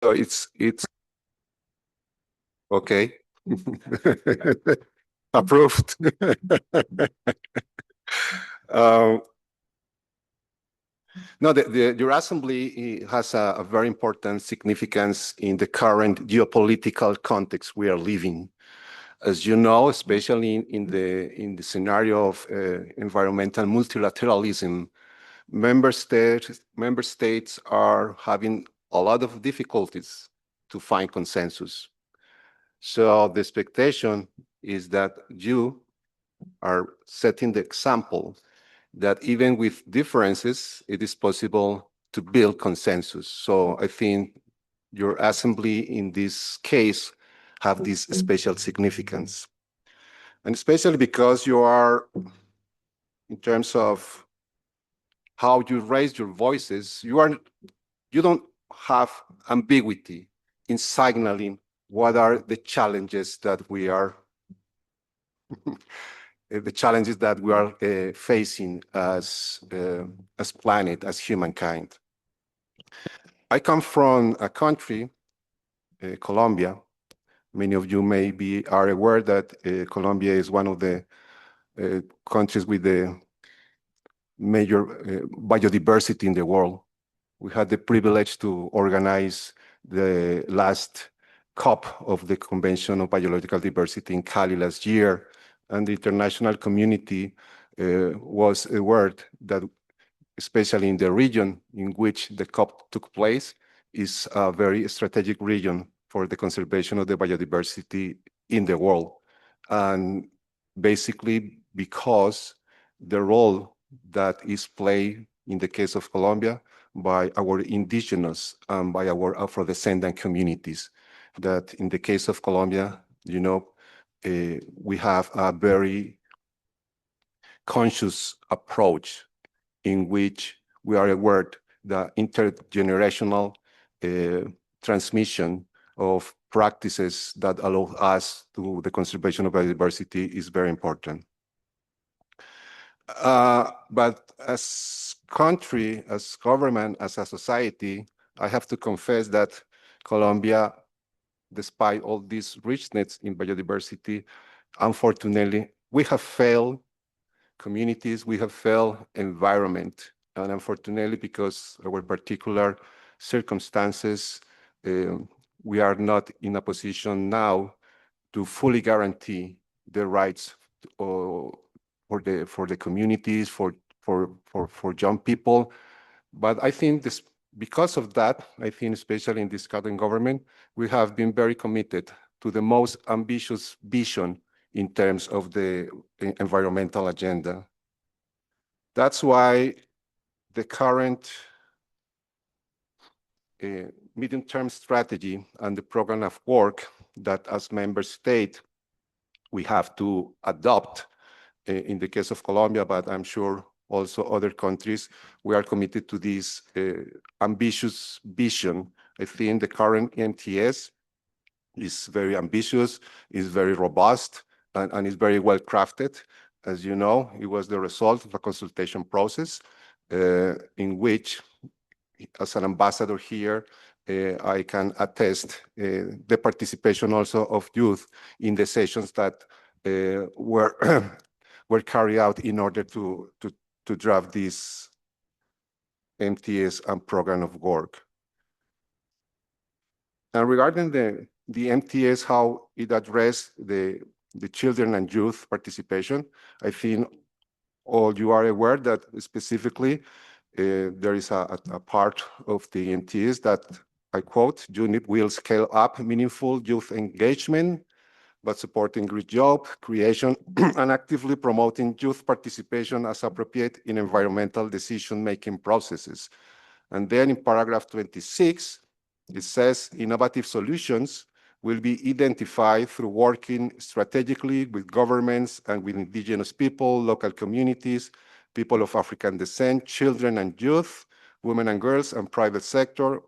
So it's okay. Approved. Um, no, your assembly has a very important significance in the current geopolitical context we are living. As you know, especially in the scenario of environmental multilateralism, member states are having a lot of difficulties to find consensus. So the expectation is that you are setting the example that even with differences, it is possible to build consensus. So I think your assembly in this case have this special significance. And especially because you are, in terms of how you raise your voices, you don't have ambiguity in signaling what are the challenges that we are facing as planet, as humankind. I come from a country, Colombia. Many of you are aware that Colombia is one of the countries with the major biodiversity in the world. We had the privilege to organize the last COP of the Convention of Biological Diversity in Cali last year, and the international community was aware that, especially in the region in which the COP took place, is a very strategic region for the conservation of the biodiversity in the world. And basically because the role that is played in the case of Colombia by our indigenous and by our Afro-descendant communities, that in the case of Colombia, we have a very conscious approach in which we are aware that intergenerational transmission of practices that allow us to the conservation of biodiversity is very important. But as country, as government, as a society, I have to confess that Colombia, despite all this richness in biodiversity, unfortunately, we have failed communities, we have failed environment. And unfortunately, because of our particular circumstances, we are not in a position now to fully guarantee the rights for the communities, for young people. But I think because of that, I think especially in this current government, we have been very committed to the most ambitious vision in terms of the environmental agenda. That's why the current medium-term strategy and the program of work that as member state we have to adopt in the case of Colombia, but I'm sure also other countries, we are committed to this ambitious vision. I think the current MTS is very ambitious, is very robust, and is very well crafted. As you know, it was the result of a consultation process in which, as an ambassador here, I can attest the participation also of youth in the sessions that were were carried out in order to draft this MTS and program of work. And regarding the MTS, how it addressed the children and youth participation, I think all you are aware that specifically there is a part of the MTS that, I quote, UNEP will scale up meaningful youth engagement, but supporting good job creation and actively promoting youth participation as appropriate in environmental decision-making processes. And then in paragraph 26, it says innovative solutions will be identified through working strategically with governments and with indigenous people, local communities, people of African descent, children and youth, women and girls, and private sector,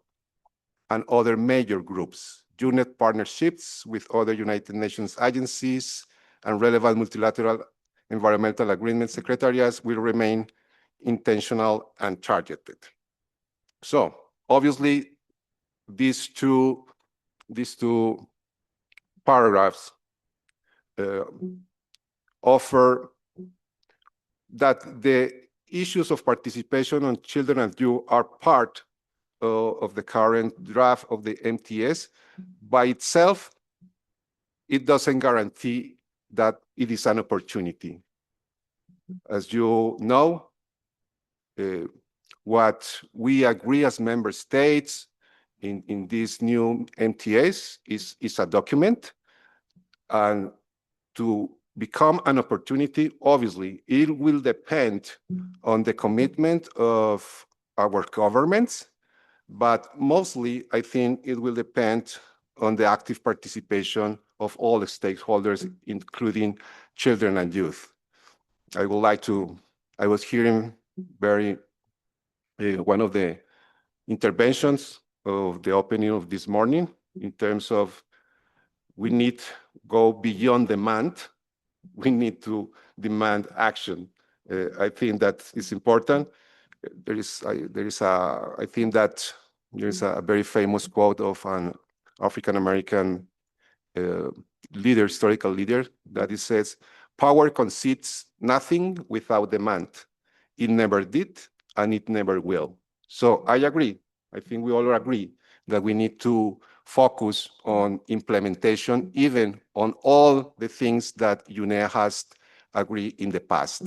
and other major groups. UNEP partnerships with other United Nations agencies and relevant multilateral environmental agreement secretariats will remain intentional and targeted. So obviously, these two paragraphs offer that the issues of participation on children and youth are part of the current draft of the MTS. By itself, it doesn't guarantee that it is an opportunity. As you know, what we agree as member states in this new MTS is a document, and to become an opportunity, obviously, it will depend on the commitment of our governments, but mostly, I think it will depend on the active participation of all the stakeholders, including children and youth. I was hearing one of the interventions of the opening of this morning in terms of we need go beyond demand. We need to demand action. I think that is important. I think that there is a very famous quote of an African-American historical leader, that it says, "Power concedes nothing without demand. It never did, and it never will." So I agree. I think we all agree that we need to focus on implementation, even on all the things that UNEP has agreed in the past.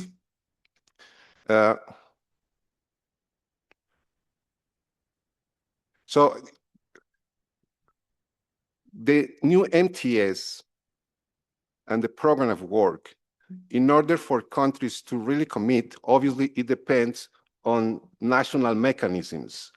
So the new MTS and the program of work, in order for countries to really commit, obviously it depends on national mechanisms.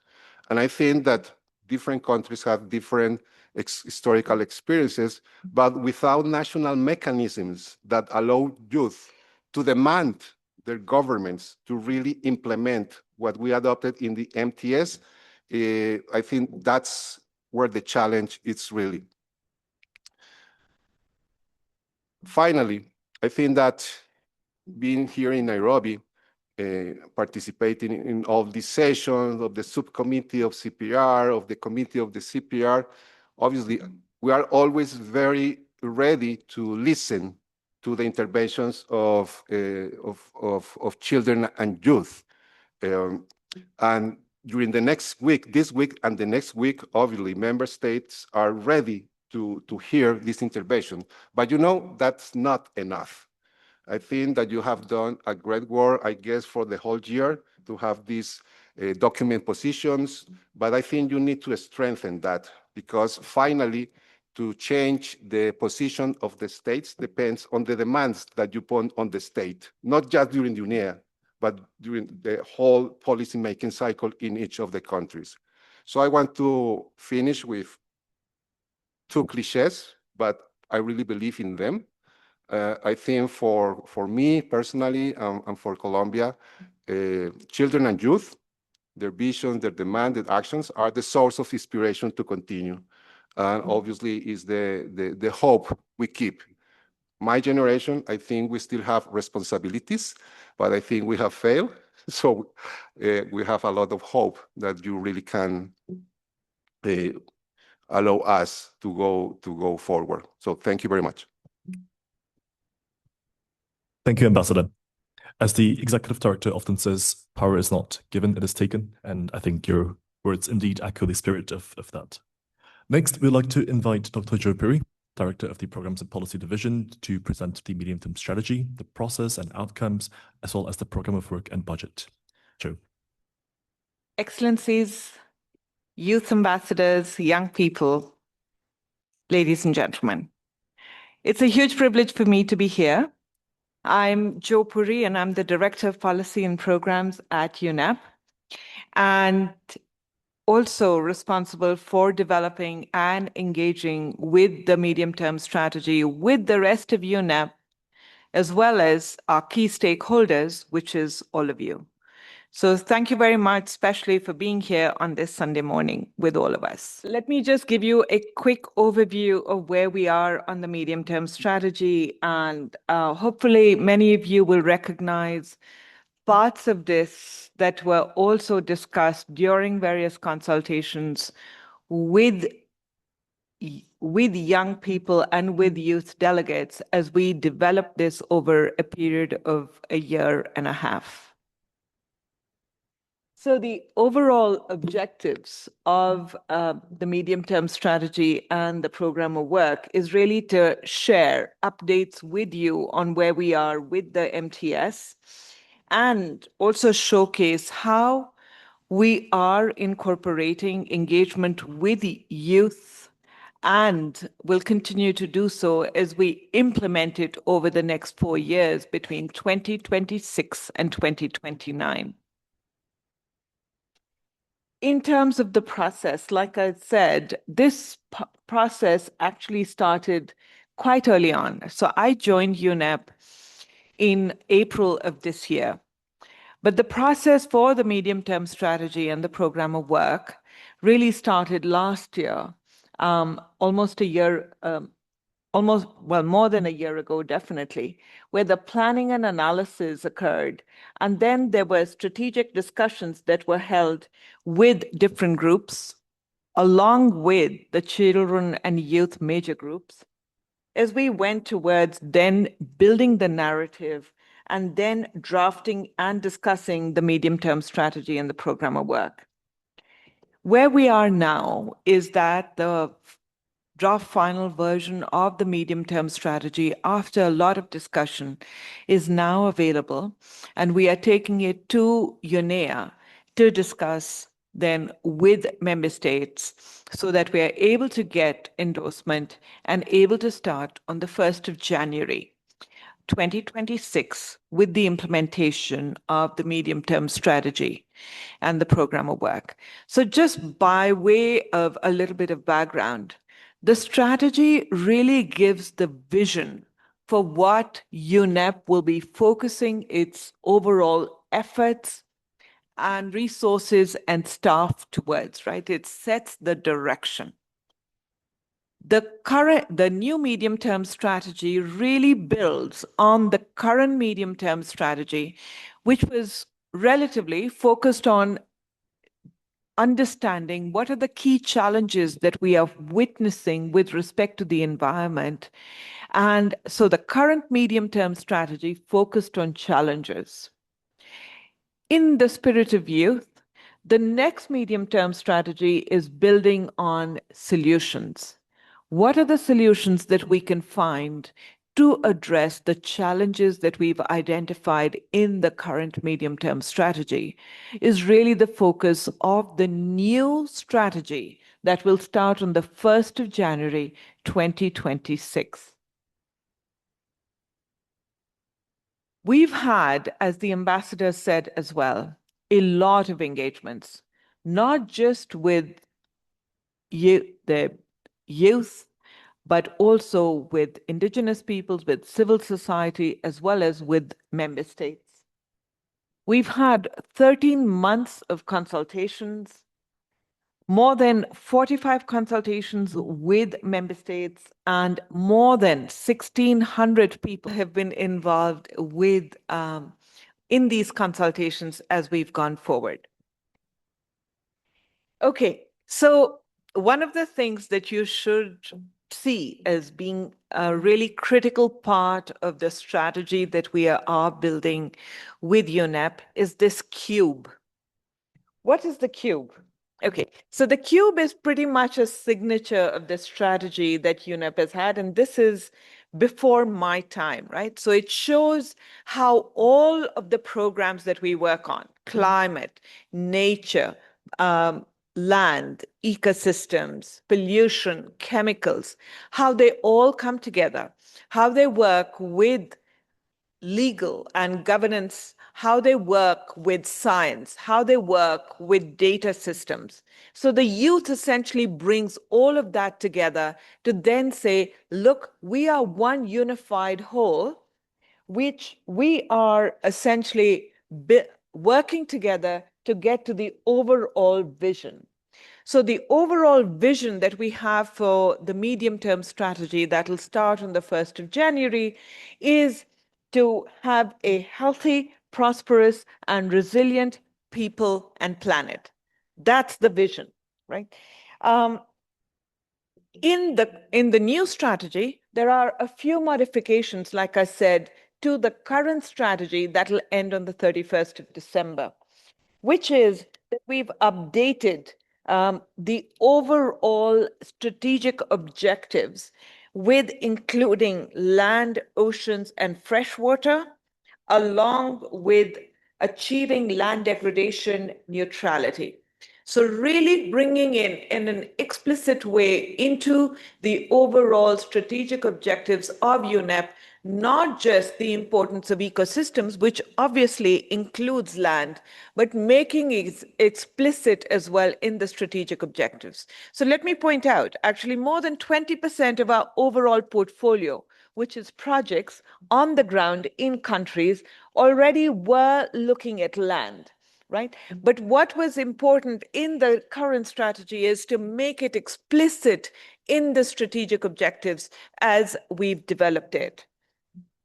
And I think that different countries have different historical experiences, but without national mechanisms that allow youth to demand their governments to really implement what we adopted in the MTS, I think that's where the challenge is really. Finally, I think that being here in Nairobi, participating in all these sessions of the subcommittee of CPR, of the committee of the CPR, obviously, we are always very ready to listen to the interventions of children and youth. And during the next week, this week and the next week, obviously, member states are ready to hear this intervention. But you know, that's not enough. I think that you have done a great work, I guess, for the whole year to have these document positions, but I think you need to strengthen that, because finally, to change the position of the states depends on the demands that you put on the state, not just during the UNEA, but during the whole policy-making cycle in each of the countries. So I want to finish with two cliches, but I really believe in them. I think for me personally and for Colombia, children and youth, their visions, their demand, their actions are the source of inspiration to continue. And obviously is the hope we keep. My generation, I think we still have responsibilities, but I think we have failed. So we have a lot of hope that you really can allow us to go forward. So thank you very much. Thank you, Ambassador. As the executive director often says, power is not given, it is taken. And I think your words indeed echo the spirit of that. Next, we'd like to invite Dr. Joe Piri, Director of the Programs and Policy Division, to present the medium-term strategy, the process and outcomes, as well as the program of work and budget. Joe. Excellencies, youth ambassadors, young people, ladies and gentlemen. It's a huge privilege for me to be here. I'm Joe Puri, and I'm the Director of Policy and Programs at UNEP, and also responsible for developing and engaging with the medium-term strategy with the rest of UNEP, as well as our key stakeholders, which is all of you. So thank you very much, especially for being here on this Sunday morning with all of us. Let me just give you a quick overview of where we are on the medium-term strategy, and hopefully many of you will recognize parts of this that were also discussed during various consultations with young people and with youth delegates as we develop this over a period of a year and a half. So the overall objectives of the medium-term strategy and the program of work is really to share updates with you on where we are with the MTS and also showcase how we are incorporating engagement with youth and will continue to do so as we implement it over the next 4 years between 2026 and 2029. In terms of the process, like I said, this process actually started quite early on. So I joined UNEP in April of this year. But the process for the medium-term strategy and the program of work really started last year, almost a year, more than a year ago, definitely, where the planning and analysis occurred. And then there were strategic discussions that were held with different groups, along with the children and youth major groups, as we went towards then building the narrative and then drafting and discussing the medium-term strategy and the program of work. Where we are now is that the draft final version of the medium-term strategy, after a lot of discussion, is now available, and we are taking it to UNEA to discuss then with member states so that we are able to get endorsement and able to start on the 1st of January 2026 with the implementation of the medium-term strategy and the program of work. So just by way of a little bit of background, the strategy really gives the vision for what UNEP will be focusing its overall efforts and resources and staff towards, right? It sets the direction. The new medium-term strategy really builds on the current medium-term strategy, which was relatively focused on understanding what are the key challenges that we are witnessing with respect to the environment. And so the current medium-term strategy focused on challenges. In the spirit of youth, the next medium-term strategy is building on solutions. What are the solutions that we can find to address the challenges that we've identified in the current medium-term strategy is really the focus of the new strategy that will start on the 1st of January 2026. We've had, as the ambassador said as well, a lot of engagements, not just with the youth, but also with indigenous peoples, with civil society, as well as with member states. We've had 13 months of consultations, more than 45 consultations with member states, and more than 1,600 people have been involved with in these consultations as we've gone forward. Okay, so one of the things that you should see as being a really critical part of the strategy that we are building with UNEP is this cube. What is the cube? Okay, so the cube is pretty much a signature of the strategy that UNEP has had, and this is before my time, right? So it shows how all of the programs that we work on, climate, nature, land, ecosystems, pollution, chemicals, how they all come together, how they work with legal and governance, how they work with science, how they work with data systems. So the youth essentially brings all of that together to then say, look, we are one unified whole, which we are essentially working together to get to the overall vision. So the overall vision that we have for the medium-term strategy that will start on the 1st of January is to have a healthy, prosperous, and resilient people and planet. That's the vision, right? In the new strategy, there are a few modifications, like I said, to the current strategy that will end on the 31st of December, which is that we've updated the overall strategic objectives with including land, oceans, and freshwater, along with achieving land degradation neutrality. So really bringing in an explicit way into the overall strategic objectives of UNEP, not just the importance of ecosystems, which obviously includes land, but making it explicit as well in the strategic objectives. So let me point out, actually more than 20% of our overall portfolio, which is projects on the ground in countries, already were looking at land. Right? But what was important in the current strategy is to make it explicit in the strategic objectives as we've developed it.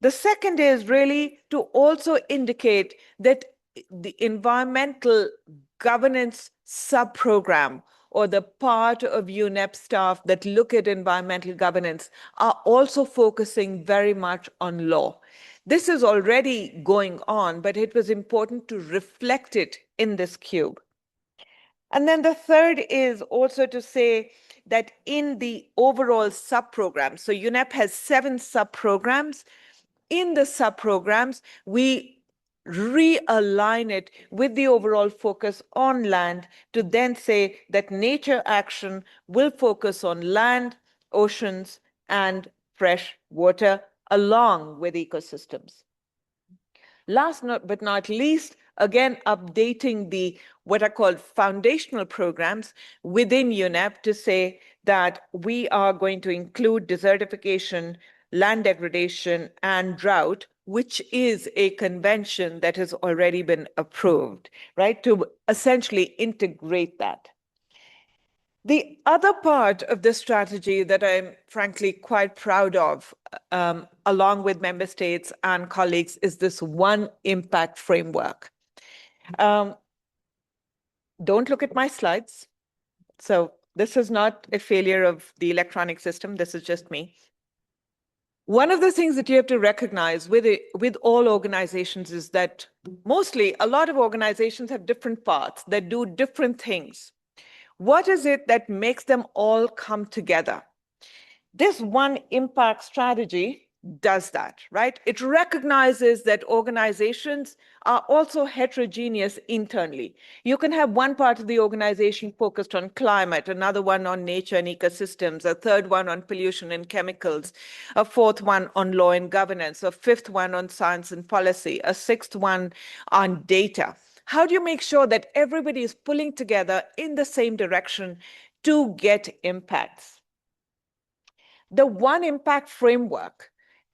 The second is really to also indicate that the environmental governance sub-program or the part of UNEP staff that look at environmental governance are also focusing very much on law. This is already going on, but it was important to reflect it in this cube. And then the third is also to say that in the overall sub-program, so UNEP has 7 sub-programs. In the sub-programs, we realign it with the overall focus on land to then say that nature action will focus on land, oceans, and fresh water along with ecosystems. Last but not least, again, updating the what are called foundational programs within UNEP to say that we are going to include desertification, land degradation, and drought, which is a convention that has already been approved, right, to essentially integrate that. The other part of this strategy that I'm frankly quite proud of, along with member states and colleagues, is this one impact framework. Don't look at my slides. So this is not a failure of the electronic system. This is just me. One of the things that you have to recognize with all organizations is that mostly a lot of organizations have different parts that do different things. What is it that makes them all come together? This one impact strategy does that, right? It recognizes that organizations are also heterogeneous internally. You can have one part of the organization focused on climate, another one on nature and ecosystems, a third one on pollution and chemicals, a fourth one on law and governance, a fifth one on science and policy, a sixth one on data. How do you make sure that everybody is pulling together in the same direction to get impacts? The One Impact framework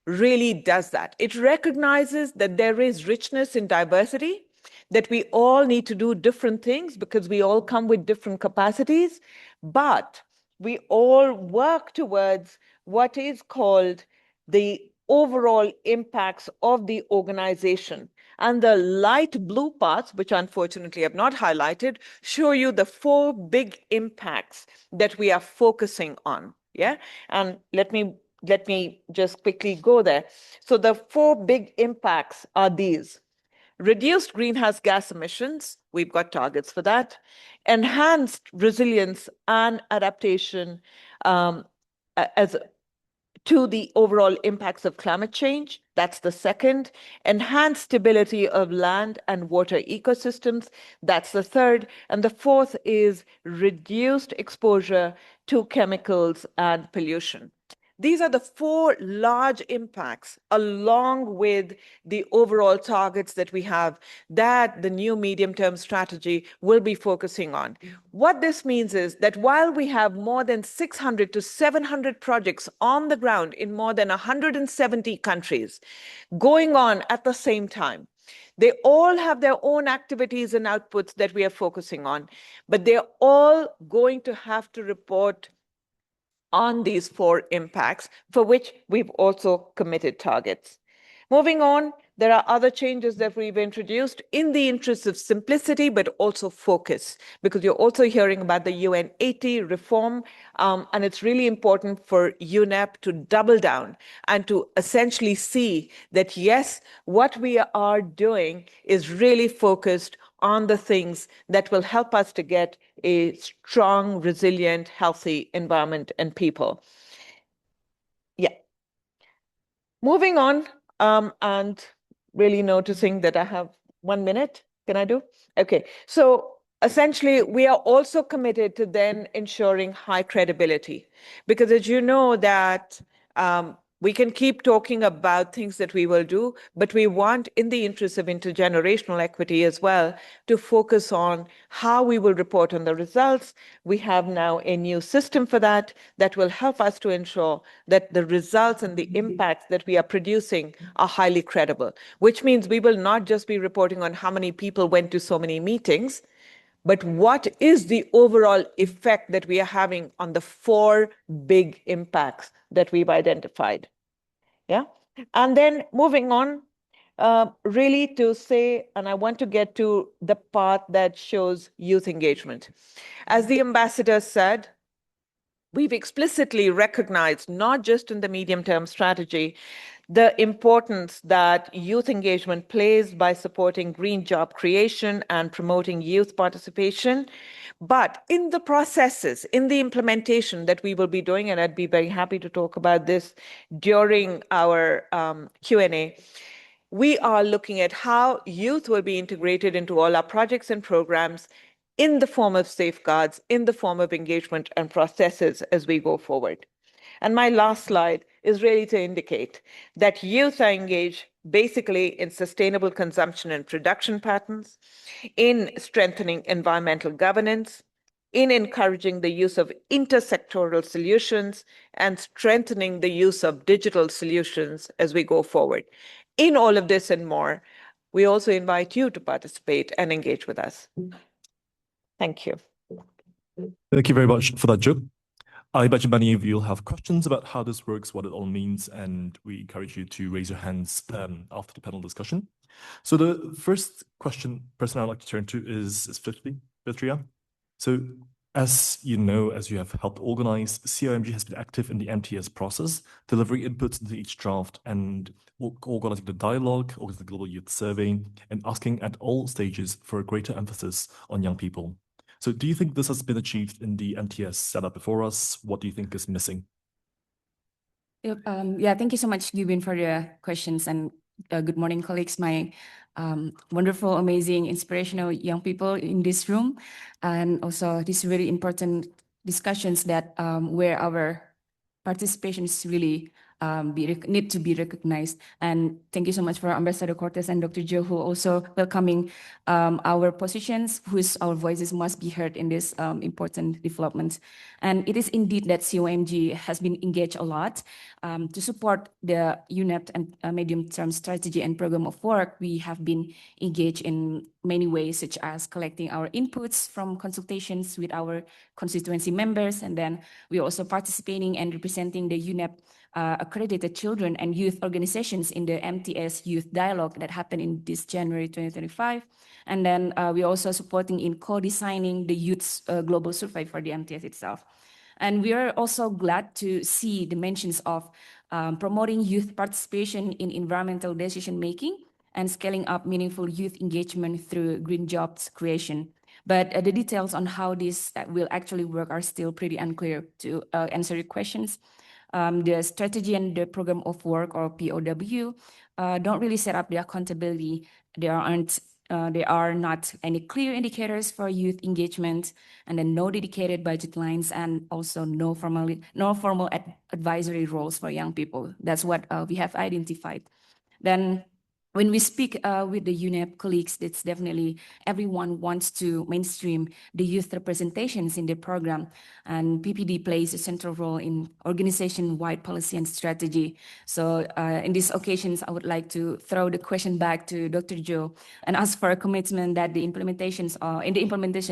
really does that. It recognizes that there is richness in diversity, that we all need to do different things because we all come with different capacities, but we all work towards what is called the overall impacts of the organization. And the light blue parts, which unfortunately I have not highlighted, show you the 4 big impacts that we are focusing on. Yeah, and let me just quickly go there. So the 4 big impacts are these: reduced greenhouse gas emissions, we've got targets for that; enhanced resilience and adaptation as to the overall impacts of climate change. That's the second. Enhanced stability of land and water ecosystems. That's the third. And the fourth is reduced exposure to chemicals and pollution. These are the 4 large impacts, along with the overall targets that we have, that the new medium-term strategy will be focusing on. What this means is that while we have more than 600 to 700 projects on the ground in more than 170 countries going on at the same time, they all have their own activities and outputs that we are focusing on, but they're all going to have to report on these 4 impacts, for which we've also committed targets. Moving on, there are other changes that we've introduced in the interest of simplicity, but also focus, because you're also hearing about the UNEP reform, and it's really important for UNEP to double down and to essentially see that, yes, what we are doing is really focused on the things that will help us to get a strong, resilient, healthy environment and people. Yeah. Moving on, and really noticing that I have 1 minute. Can I do? Okay. So essentially, we are also committed to then ensuring high credibility, because as you know that we can keep talking about things that we will do, but we want, in the interest of intergenerational equity as well, to focus on how we will report on the results. We have now a new system for that will help us to ensure that the results and the impacts that we are producing are highly credible, which means we will not just be reporting on how many people went to so many meetings, but what is the overall effect that we are having on the 4 big impacts that we've identified. Yeah. And then moving on, really to say, and I want to get to the part that shows youth engagement. As the ambassador said, we've explicitly recognized, not just in the medium-term strategy, the importance that youth engagement plays by supporting green job creation and promoting youth participation. But in the processes, in the implementation that we will be doing, and I'd be very happy to talk about this during our Q&A, we are looking at how youth will be integrated into all our projects and programs in the form of safeguards, in the form of engagement and processes as we go forward. And my last slide is really to indicate that youth are engaged basically in sustainable consumption and production patterns, in strengthening environmental governance, in encouraging the use of intersectoral solutions, and strengthening the use of digital solutions as we go forward. In all of this and more, we also invite you to participate and engage with us. Thank you. Thank you very much for that, Jo. I bet you many of you will have questions about how this works, what it all means, and we encourage you to raise your hands after the panel discussion. So the first person I'd like to turn to is Fitria. So as you know, as you have helped organize, CIMG has been active in the MTS process, delivering inputs into each draft and organizing the dialogue, organizing the Global Youth Survey, and asking at all stages for a greater emphasis on young people. So do you think this has been achieved in the MTS setup before us? What do you think is missing? Yep, yeah, thank you so much, Gubin, for the questions, and good morning, colleagues, my wonderful, amazing, inspirational young people in this room, and also these really important discussions that where our participation is really need to be recognized. And thank you so much for Ambassador Cortez and Dr. Jo, who also welcoming our positions, our voices must be heard in this important development. And it is indeed that CIMG has been engaged a lot to support the UNEP and medium-term strategy and program of work. We have been engaged in many ways, such as collecting our inputs from consultations with our constituency members, and then we're also participating and representing the UNEP accredited children and youth organizations in the MTS Youth Dialogue that happened in this January 2025. And then we're also supporting in co-designing the Youth's Global Survey for the MTS itself. And we are also glad to see the mentions of promoting youth participation in environmental decision-making and scaling up meaningful youth engagement through green jobs creation. But the details on how this will actually work are still pretty unclear. To answer your questions, the strategy and the program of work, or POW, don't really set up the accountability. There are not any clear indicators for youth engagement, and then no dedicated budget lines, and also no formal advisory roles for young people. That's what we have identified. Then when we speak with the UNEP colleagues, it's definitely everyone wants to mainstream the youth representations in the program, and PPD plays a central role in organization-wide policy and strategy. So in these occasions, I would like to throw the question back to Dr. Jo and ask for a commitment that the implementation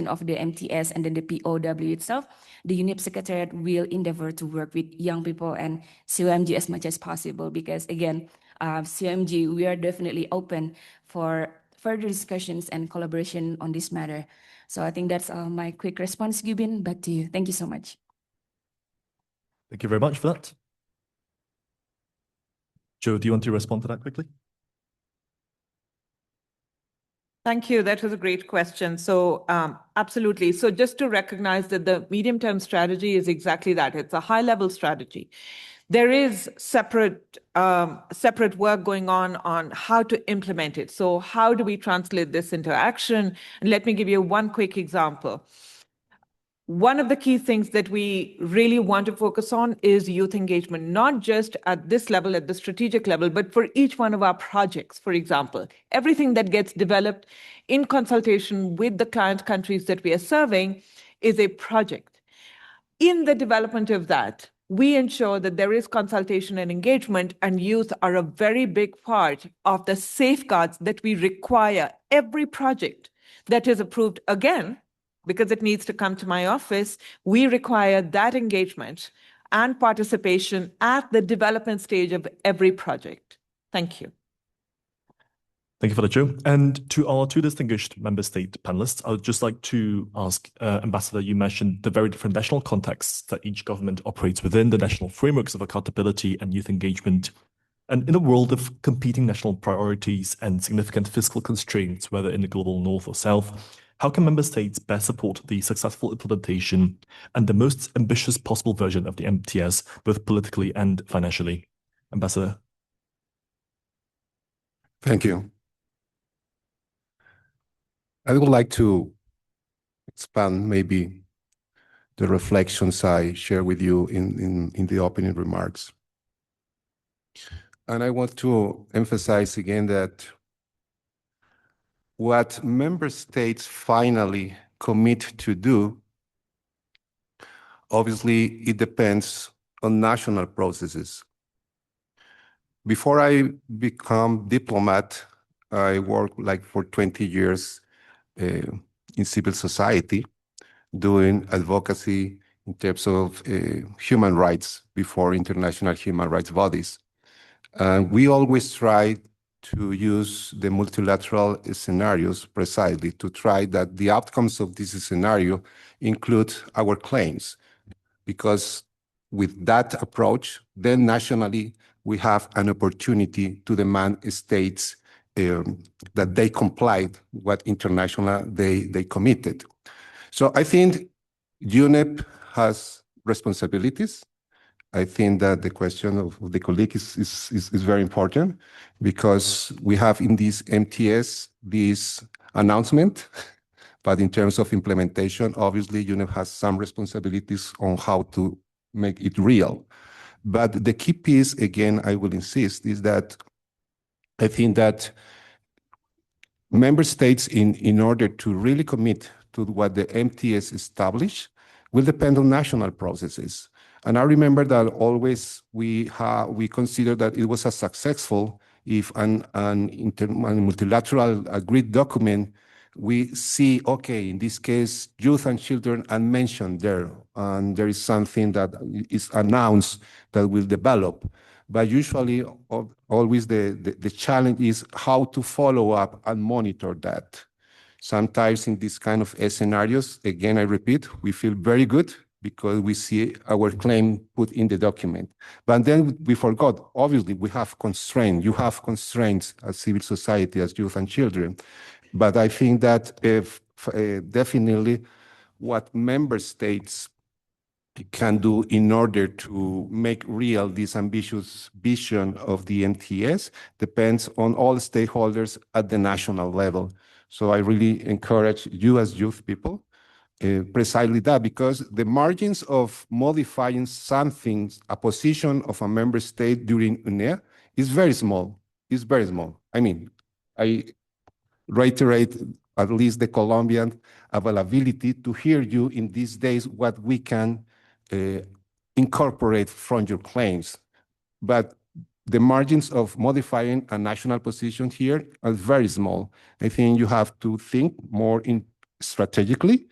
of the MTS and then the POW itself, the UNEP Secretariat will endeavor to work with young people and CIMG as much as possible, because again, CMG, we are definitely open for further discussions and collaboration on this matter. So I think that's my quick response, Gubin. Back to you. Thank you so much. Thank you very much for that. Joe, do you want to respond to that quickly? Thank you. That was a great question. So absolutely. So just to recognize that the medium-term strategy is exactly that. It's a high-level strategy. There is separate work going on how to implement it. So how do we translate this into action? And let me give you one quick example. One of the key things that we really want to focus on is youth engagement, not just at this level, at the strategic level, but for each one of our projects, for example. Everything that gets developed in consultation with the client countries that we are serving is a project. In the development of that, we ensure that there is consultation and engagement, and youth are a very big part of the safeguards that we require every project that is approved. Again, because it needs to come to my office, we require that engagement and participation at the development stage of every project. Thank you. Thank you for that, Joe. And to our two distinguished member state panelists, I would just like to ask, Ambassador, you mentioned the very different national contexts that each government operates within, the national frameworks of accountability and youth engagement. And in a world of competing national priorities and significant fiscal constraints, whether in the global north or south, how can member states best support the successful implementation and the most ambitious possible version of the MTS, both politically and financially? Ambassador. Thank you. I would like to expand maybe the reflections I share with you in the opening remarks. And I want to emphasize again that what member states finally commit to do, obviously it depends on national processes. Before I become diplomat, I worked like for 20 years in civil society, doing advocacy in terms of human rights before international human rights bodies. We always try to use the multilateral scenarios precisely to try that the outcomes of this scenario include our claims, because with that approach, then nationally, we have an opportunity to demand states that they complied what international they committed. So I think UNEP has responsibilities. I think that the question of the colleague is very important, because we have in this MTS this announcement, but in terms of implementation, obviously UNEP has some responsibilities on how to make it real. But the key piece, again, I will insist, is that I think that member states, in order to really commit to what the MTS established, will depend on national processes. And I remember that always we consider that it was a successful if an multilateral agreed document, we see, okay, in this case, youth and children are mentioned there, and there is something that is announced that will develop. But usually, always the challenge is how to follow up and monitor that. Sometimes in these kind of scenarios, again, I repeat, we feel very good because we see our claim put in the document. But then we forgot, obviously, we have constraints. You have constraints as civil society, as youth and children. But I think that definitely what member states can do in order to make real this ambitious vision of the MTS depends on all stakeholders at the national level. So I really encourage you as youth people, precisely that, because the margins of modifying something, a position of a member state during UNEP is very small. It's very small. I mean, I reiterate at least the Colombian availability to hear you in these days what we can incorporate from your claims. But the margins of modifying a national position here are very small. I think you have to think more strategically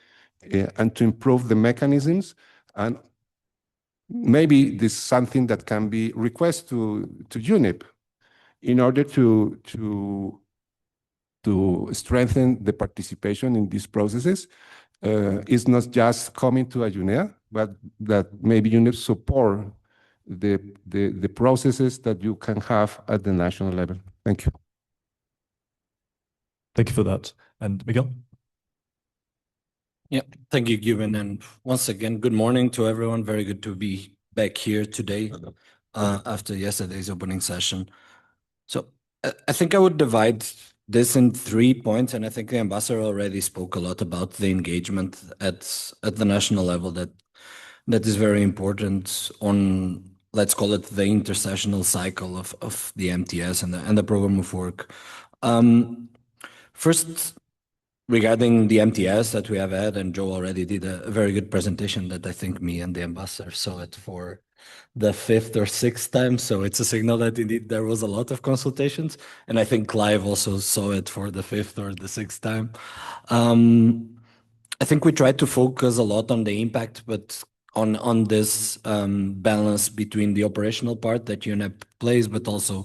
and to improve the mechanisms. And maybe this is something that can be requested to UNEP. in order to strengthen the participation in these processes, is not just coming to a UNEA, but that maybe UNEP support the processes that you can have at the national level. Thank you. Thank you for that. And Miguel? Yeah, thank you, Given. And once again, good morning to everyone. Very good to be back here today after yesterday's opening session. So I think I would divide this in 3 points, and I think the ambassador already spoke a lot about the engagement at the national level that is very important on, let's call it, the intersessional cycle of the MTS and the program of work. First, regarding the MTS that we have had, and Joe already did a very good presentation that I think me and the ambassador saw it for the 5th or 6th time. So it's a signal that indeed there was a lot of consultations. And I think Clive also saw it for the 5th or the 6th time. I think we tried to focus a lot on the impact, but on this balance between the operational part that UNEP plays, but also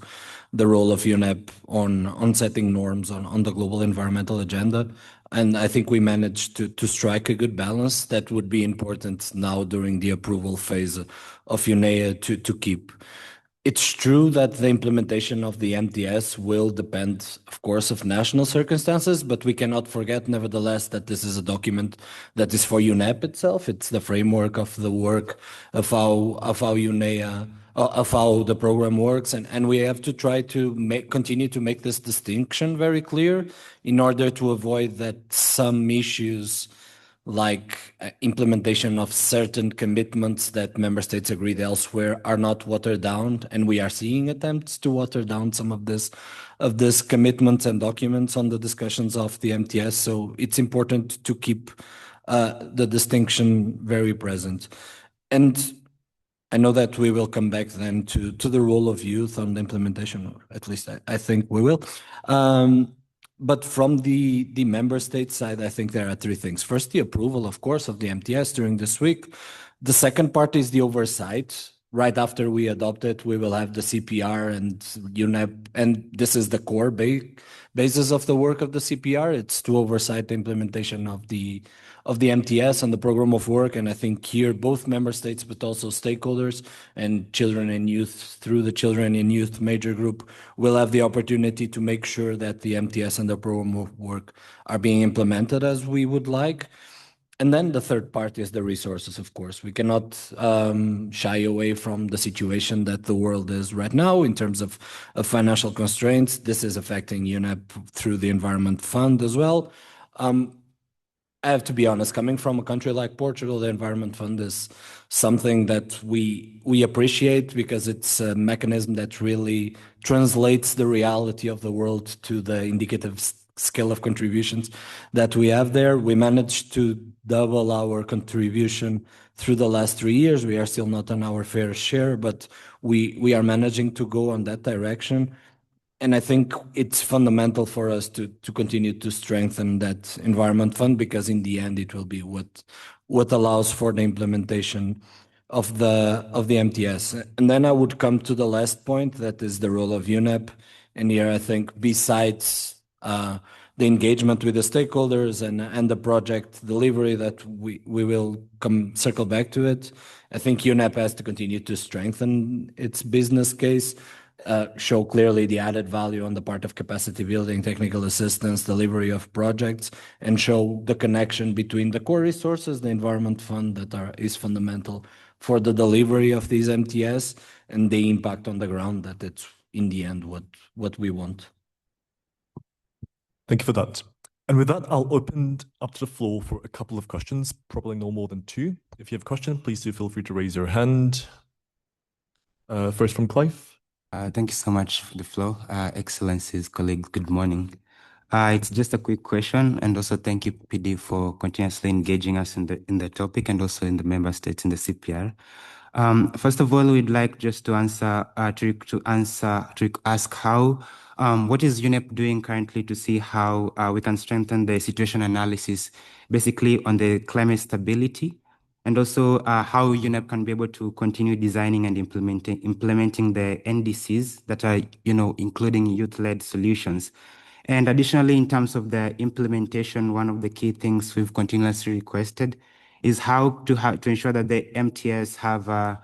the role of UNEP on setting norms on the global environmental agenda. And I think we managed to strike a good balance that would be important now during the approval phase of UNEA to keep. It's true that the implementation of the MTS will depend, of course, of national circumstances, but we cannot forget, nevertheless, that this is a document that is for UNEP itself. It's the framework of the work of how UNEA, of how the program works, and we have to try to continue to make this distinction very clear in order to avoid that some issues like implementation of certain commitments that member states agreed elsewhere are not watered down, and we are seeing attempts to water down some of this commitments and documents on the discussions of the MTS. So it's important to keep the distinction very present. And I know that we will come back then to the role of youth on the implementation, or at least I think we will. But from the member state side, I think there are 3 things. First, the approval, of course, of the MTS during this week. The second part is the oversight. Right after we adopt it, we will have the CPR and UNEP, and this is the core basis of the work of the CPR. It's to oversight the implementation of the MTS and the program of work. And I think here, both member states, but also stakeholders and children and youth through the Children and Youth Major Group will have the opportunity to make sure that the MTS and the program of work are being implemented as we would like. And then the third part is the resources, of course. We cannot shy away from the situation that the world is right now in terms of financial constraints. This is affecting UNEP through the Environment Fund as well. I have to be honest, coming from a country like Portugal, the Environment Fund is something that we appreciate because it's a mechanism that really translates the reality of the world to the indicative scale of contributions that we have there. We managed to double our contribution through the last 3 years. We are still not on our fair share, but we are managing to go on that direction. And I think it's fundamental for us to continue to strengthen that Environment Fund, because in the end, it will be what allows for the implementation of the MTS. And then I would come to the last point, that is the role of UNEP. And here, I think besides the engagement with the stakeholders and the project delivery that we will circle back to it, I think UNEP has to continue to strengthen its business case, show clearly the added value on the part of capacity building, technical assistance, delivery of projects, and show the connection between the core resources, the Environment Fund that is fundamental for the delivery of these MTS, and the impact on the ground, that it's in the end what we want. Thank you for that. And with that, I'll open up to the floor for a couple of questions, probably no more than 2. If you have a question, please do feel free to raise your hand. First from Clive. Thank you so much for the floor. Excellencies, colleagues, good morning. It's just a quick question, and also thank you, PD, for continuously engaging us in the topic and also in the member states in the CPR. First of all, we'd like just to ask how, what is UNEP doing currently to see how we can strengthen the situation analysis, basically on the climate stability and also how UNEP can be able to continue designing and implementing the NDCs that are, including youth-led solutions. And additionally, in terms of the implementation, one of the key things we've continuously requested is how to ensure that the MTS have a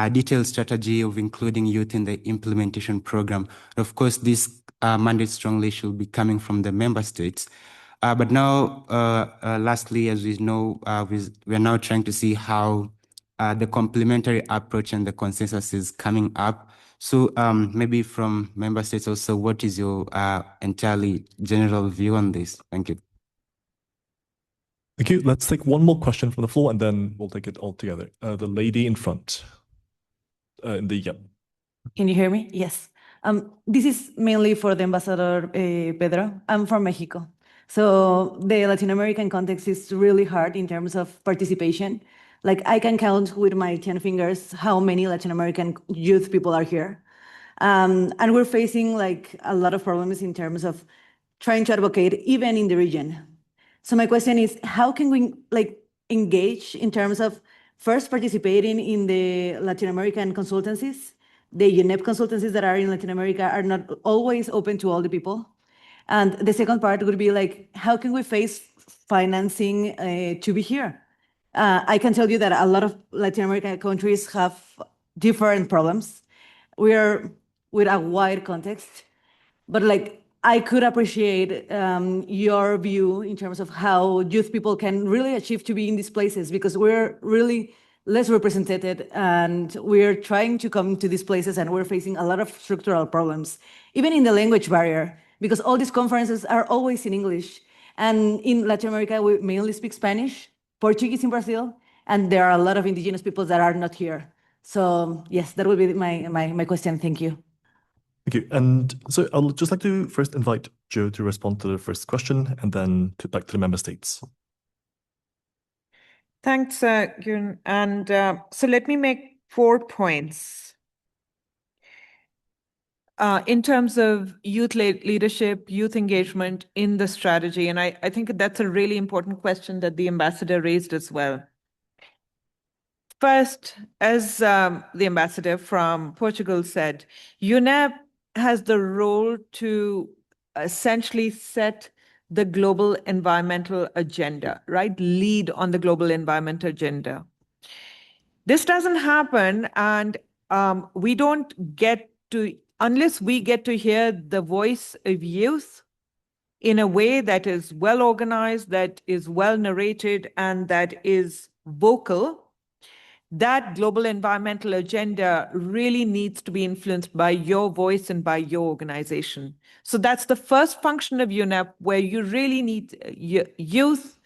detailed strategy of including youth in the implementation program. Of course, this mandate strongly should be coming from the member states. But now, lastly, as we know, we're now trying to see how the complementary approach and the consensus is coming up. So maybe from member states also, what is your entirely general view on this? Thank you. Thank you. Let's take one more question from the floor, and then we'll take it all together. The lady in front. Can you hear me? Yes. This is mainly for the Ambassador Pedro. I'm from Mexico. So the Latin American context is really hard in terms of participation. Like I can count with my 10 fingers how many Latin American youth people are here. And we're facing like a lot of problems in terms of trying to advocate even in the region. So my question is, how can we like engage in terms of first participating in the Latin American consultancies? The UNEP consultancies that are in Latin America are not always open to all the people. And the second part would be like, how can we face financing to be here? I can tell you that a lot of Latin American countries have different problems. We are with a wide context, but like I could appreciate your view in terms of how youth people can really achieve to be in these places, because we're really less represented and we're trying to come to these places and we're facing a lot of structural problems, even in the language barrier, because all these conferences are always in English. And in Latin America, we mainly speak Spanish, Portuguese in Brazil, and there are a lot of indigenous peoples that are not here. So yes, that would be my question. Thank you. Thank you. And so I'll just like to first invite Joe to respond to the first question and then back to the member states. Thanks, Gyun. And so let me make 4 points. In terms of youth leadership, youth engagement in the strategy, and I think that's a really important question that the ambassador raised as well. First, as the ambassador from Portugal said, UNEP has the role to essentially set the global environmental agenda, right? Lead on the global environment agenda. This doesn't happen, and we don't get to, unless we get to hear the voice of youth in a way that is well organized, that is well narrated, and that is vocal. That global environmental agenda really needs to be influenced by your voice and by your organization. So that's the first function of UNEP, where you really need youth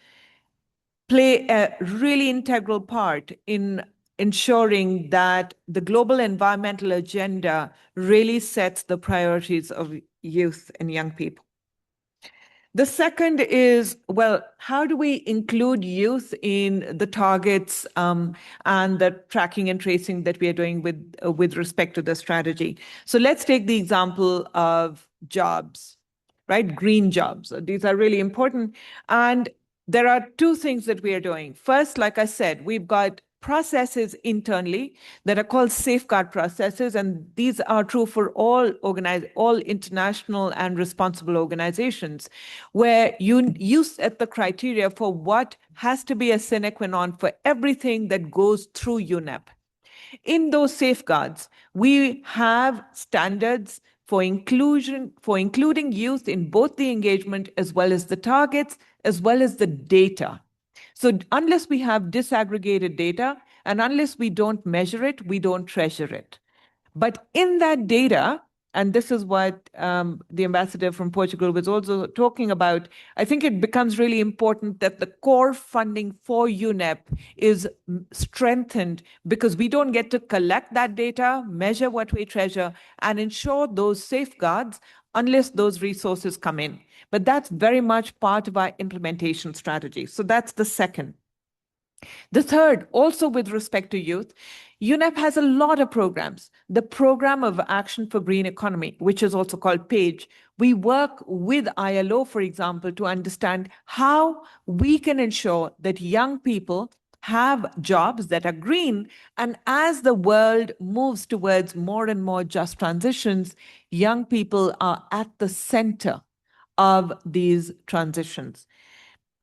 play a really integral part in ensuring that the global environmental agenda really sets the priorities of youth and young people. The second is, well, how do we include youth in the targets and the tracking and tracing that we are doing with respect to the strategy? So let's take the example of jobs, right? Green jobs. These are really important. And there are 2 things that we are doing. First, like I said, we've got processes internally that are called safeguard processes, and these are true for all international and responsible organizations, where you set the criteria for what has to be a sine qua non for everything that goes through UNEP. In those safeguards, we have standards for including youth in both the engagement as well as the targets, as well as the data. So unless we have disaggregated data and unless we don't measure it, we don't treasure it. But in that data, and this is what the ambassador from Portugal was also talking about, I think it becomes really important that the core funding for UNEP is strengthened, because we don't get to collect that data, measure what we treasure, and ensure those safeguards unless those resources come in. But that's very much part of our implementation strategy. So that's the second. The third, also with respect to youth, UNEP has a lot of programs. The Program of Action for Green Economy, which is also called PAGE. We work with ILO, for example, to understand how we can ensure that young people have jobs that are green. And as the world moves towards more and more just transitions, young people are at the center of these transitions.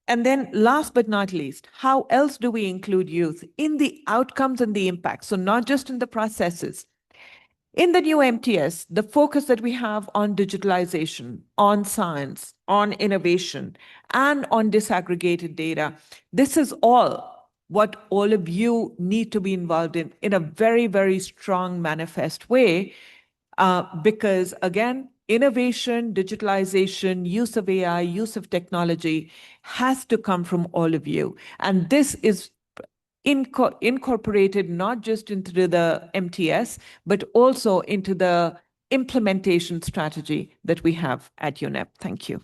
And then last but not least, how else do we include youth in the outcomes and the impact? So not just in the processes. In the new MTS, the focus that we have on digitalization, on science, on innovation, and on disaggregated data, this is all what all of you need to be involved in a very, very strong manifest way. Because again, innovation, digitalization, use of AI, use of technology has to come from all of you. And this is incorporated not just into the MTS, but also into the implementation strategy that we have at UNEP. Thank you.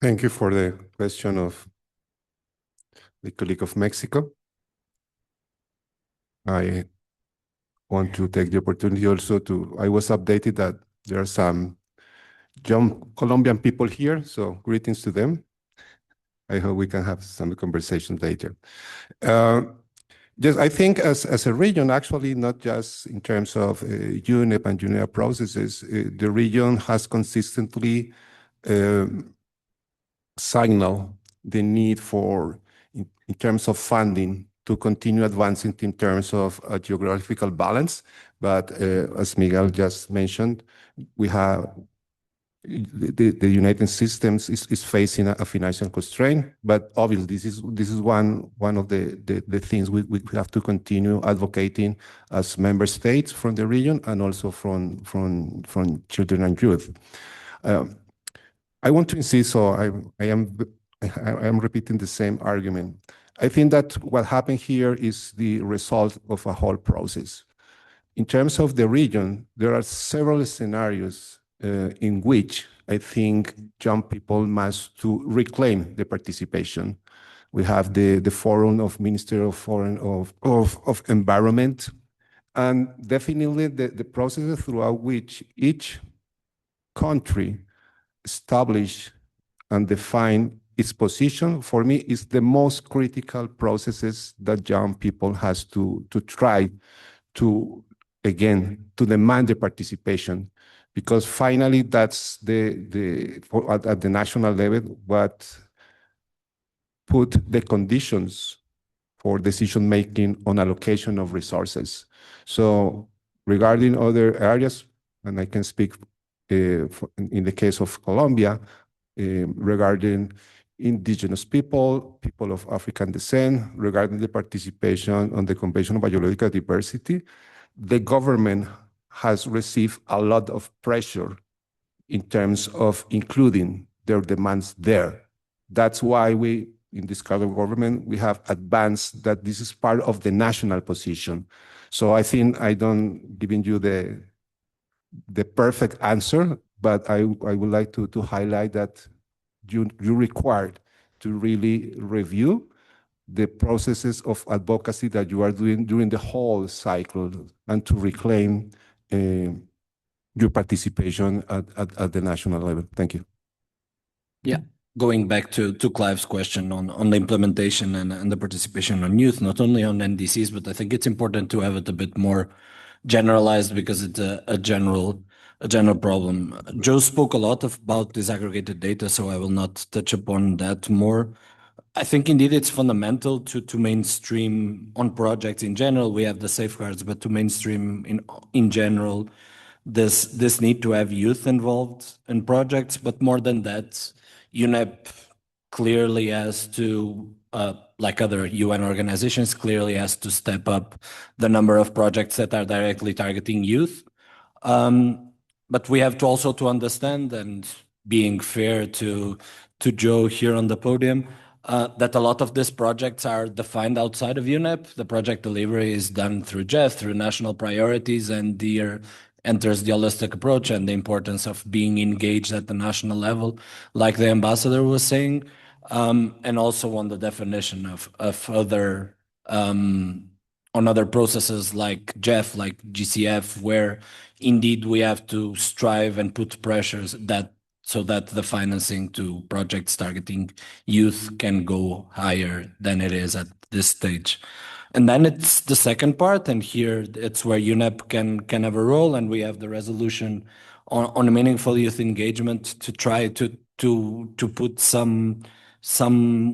Thank you for the question of the colleague of Mexico. I want to take the opportunity also I was updated that there are some young Colombian people here, so greetings to them. I hope we can have some conversation later. Yes, I think as a region, actually, not just in terms of UNEP and UNEP processes, the region has consistently signaled the need for, in terms of funding, to continue advancing in terms of geographical balance. But as Miguel just mentioned, we have the United Systems is facing a financial constraint, but obviously this is one of the things we have to continue advocating as member states from the region and also from children and youth. I want to insist, so I am repeating the same argument. I think that what happened here is the result of a whole process. In terms of the region, there are several scenarios in which I think young people must to reclaim the participation. We have the Forum of Minister of Foreign of Environment, and definitely the processes throughout which each country establish and define its position, for me, is the most critical processes that young people has to try to, again, to demand the participation, because finally that's at the national level what put the conditions for decision making on allocation of resources. So regarding other areas, and I can speak in the case of Colombia, regarding indigenous people of African descent, regarding the participation on the Convention on Biological Diversity, the government has received a lot of pressure in terms of including their demands there. That's why we, in this current government, we have advanced that this is part of the national position. So I think I don't giving you the perfect answer, but I would like to highlight that you required to really review the processes of advocacy that you are doing during the whole cycle and to reclaim your participation at the national level. Thank you. Yeah, going back to Clive's question on the implementation and the participation on youth, not only on NDCs, but I think it's important to have it a bit more generalized because it's a general problem. Joe spoke a lot about disaggregated data, so I will not touch upon that more. I think indeed it's fundamental to mainstream on projects in general. We have the safeguards, but to mainstream in general, this need to have youth involved in projects. But more than that, UNEP clearly has to, like other UN organizations, clearly has to step up the number of projects that are directly targeting youth. But we have to also to understand, and being fair to Joe here on the podium, that a lot of these projects are defined outside of UNEP. The project delivery is done through JEF, through national priorities, and here enters the holistic approach and the importance of being engaged at the national level, like the ambassador was saying, and also on the definition of other on other processes like JEF, like GCF, where indeed we have to strive and put pressures so that the financing to projects targeting youth can go higher than it is this stage. And then it's the second part, and here it's where UNEP can have a role, and we have the resolution on meaningful youth engagement to try to put some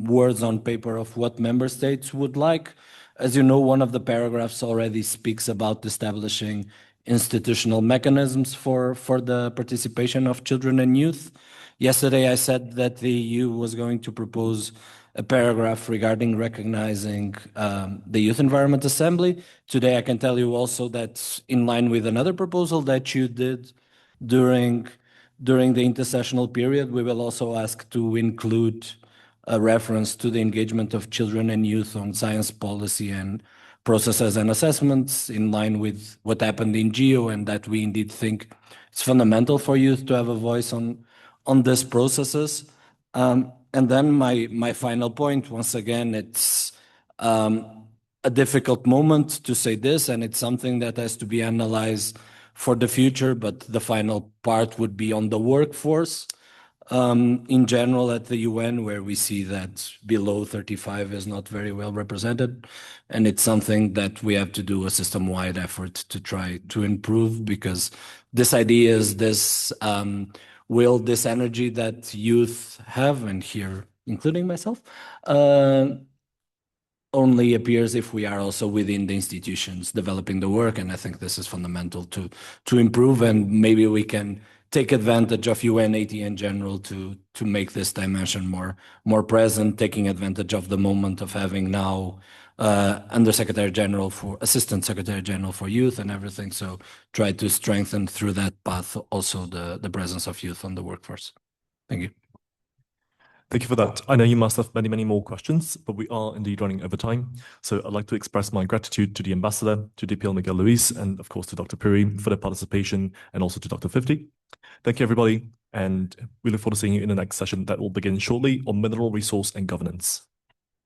words on paper of what member states would like. As you know, one of the paragraphs already speaks about establishing institutional mechanisms for the participation of children and youth. Yesterday, I said that the EU was going to propose a paragraph regarding recognizing the Youth Environment Assembly. Today, I can tell you also that in line with another proposal that you did during the intersessional period, we will also ask to include a reference to the engagement of children and youth on science policy and processes and assessments in line with what happened in GEO, and that we indeed think it's fundamental for youth to have a voice on these processes. And then my final point, once again, it's a difficult moment to say this, and it's something that has to be analyzed for the future, but the final part would be on the workforce. In general at the UN, where we see that below 35 is not very well represented. And it's something that we have to do a system-wide effort to try to improve, because this idea is this this energy that youth have, and here, including myself, only appears if we are also within the institutions developing the work. And I think this is fundamental to improve, and maybe we can take advantage of UNEP in general to make this dimension more present, taking advantage of the moment of having now Assistant Secretary General for Youth and everything. So try to strengthen through that path also the presence of youth on the workforce. Thank you. Thank you for that. I know you must have many, many more questions, but we are indeed running over time. So I'd like to express my gratitude to the ambassador, to DPL Miguel Luis, and of course to Dr. Puri for their participation, and also to Dr. 50. Thank you, everybody. And we look forward to seeing you in the next session that will begin shortly on mineral resource and governance.